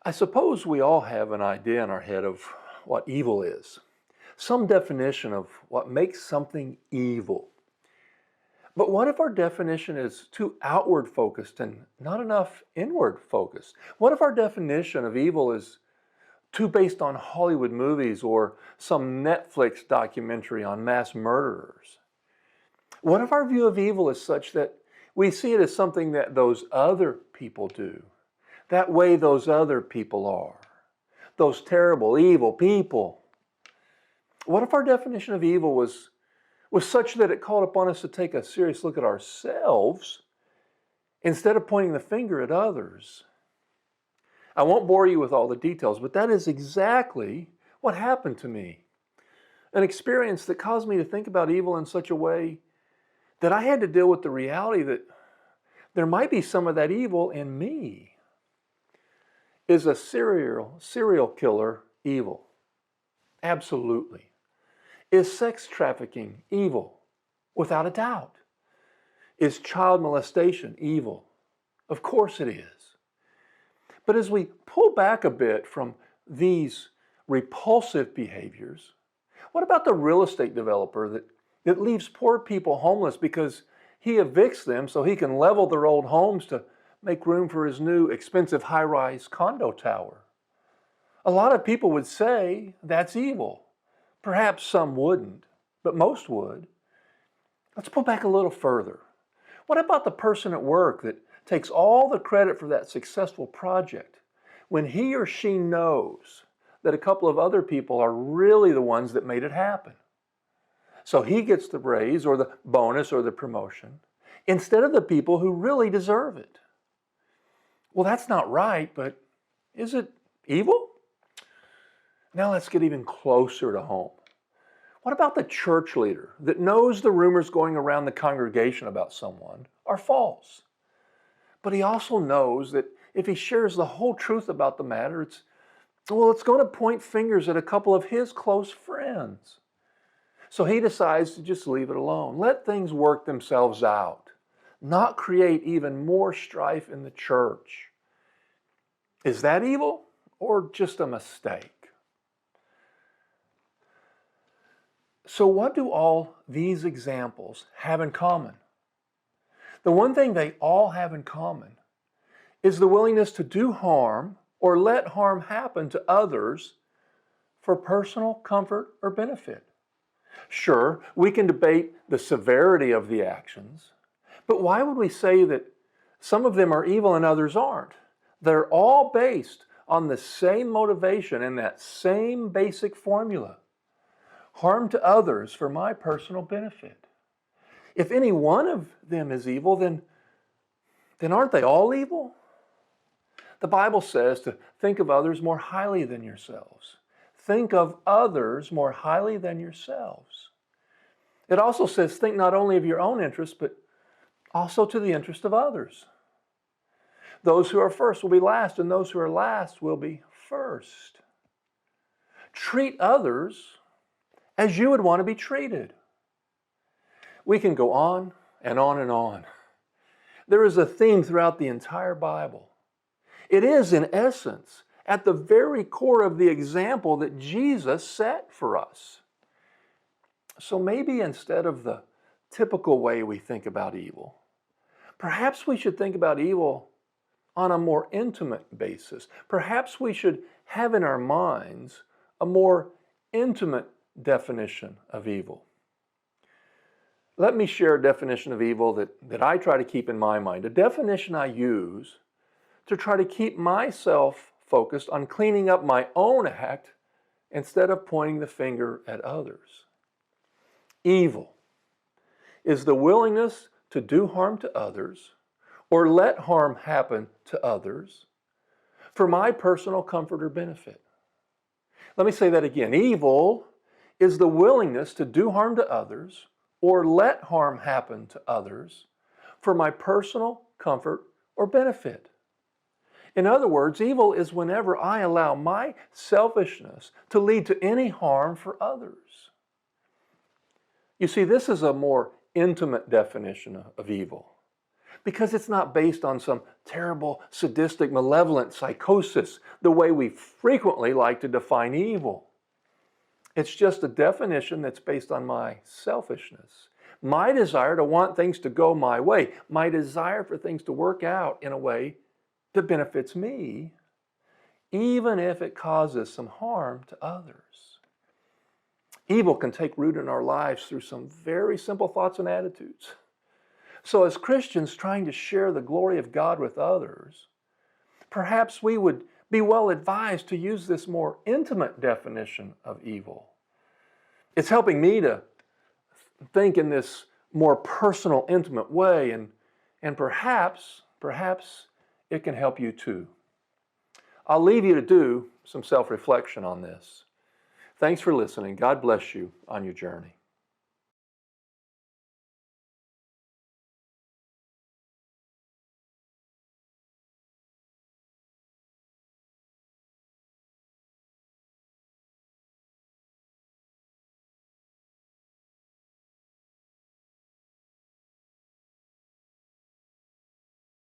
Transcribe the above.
I suppose we all have an idea in our head of what evil is, some definition of what makes something evil. But what if our definition is too outward focused and not enough inward focused? What if our definition of evil is too based on Hollywood movies or some Netflix documentary on mass murderers? What if our view of evil is such that we see it as something that those other people do, that way those other people are, those terrible, evil people? What if our definition of evil was such that it called upon us to take a serious look at ourselves instead of pointing the finger at others? I won't bore you with all the details, but that is exactly what happened to me. An experience that caused me to think about evil in such a way that I had to deal with the reality that there might be some of that evil in me. Is a serial killer evil? Absolutely. Is sex trafficking evil? Without a doubt. Is child molestation evil? Of course it is. But as we pull back a bit from these repulsive behaviors, what about the real estate developer that leaves poor people homeless because he evicts them so he can level their old homes to make room for his new expensive high-rise condo tower? A lot of people would say that's evil. Perhaps some wouldn't, but most would. Let's pull back a little further. What about the person at work that takes all the credit for that successful project when he or she knows that a couple of other people are really the ones that made it happen? So he gets the raise or the bonus or the promotion instead of the people who really deserve it. Well, that's not right, but is it evil? Now let's get even closer to home. What about the church leader that knows the rumors going around the congregation about someone are false? But he also knows that if he shares the whole truth about the matter, it's going to point fingers at a couple of his close friends. So he decides to just leave it alone. Let things work themselves out, not create even more strife in the church. Is that evil or just a mistake? So what do all these examples have in common? The one thing they all have in common is the willingness to do harm or let harm happen to others for personal comfort or benefit. Sure, we can debate the severity of the actions, but why would we say that some of them are evil and others aren't? They're all based on the same motivation and that same basic formula. Harm to others for my personal benefit. If any one of them is evil, then aren't they all evil? The Bible says to think of others more highly than yourselves. Think of others more highly than yourselves. It also says think not only of your own interests, but also to the interest of others. Those who are first will be last, and those who are last will be first. Treat others as you would want to be treated. We can go on and on and on. There is a theme throughout the entire Bible. It is, in essence, at the very core of the example that Jesus set for us. So maybe instead of the typical way we think about evil, perhaps we should think about evil on a more intimate basis. Perhaps we should have in our minds a more intimate definition of evil. Let me share a definition of evil that I try to keep in my mind, a definition I use to try to keep myself focused on cleaning up my own act instead of pointing the finger at others. Evil is the willingness to do harm to others or let harm happen to others for my personal comfort or benefit. Let me say that again. Evil is the willingness to do harm to others or let harm happen to others for my personal comfort or benefit. In other words, evil is whenever I allow my selfishness to lead to any harm for others. You see, this is a more intimate definition of evil because it's not based on some terrible, sadistic, malevolent psychosis, the way we frequently like to define evil. It's just a definition that's based on my selfishness, my desire to want things to go my way, my desire for things to work out in a way that benefits me, even if it causes some harm to others. Evil can take root in our lives through some very simple thoughts and attitudes. So as Christians trying to share the glory of God with others, perhaps we would be well advised to use this more intimate definition of evil. It's helping me to think in this more personal, intimate way, and perhaps it can help you too. I'll leave you to do some self-reflection on this. Thanks for listening. God bless you on your journey.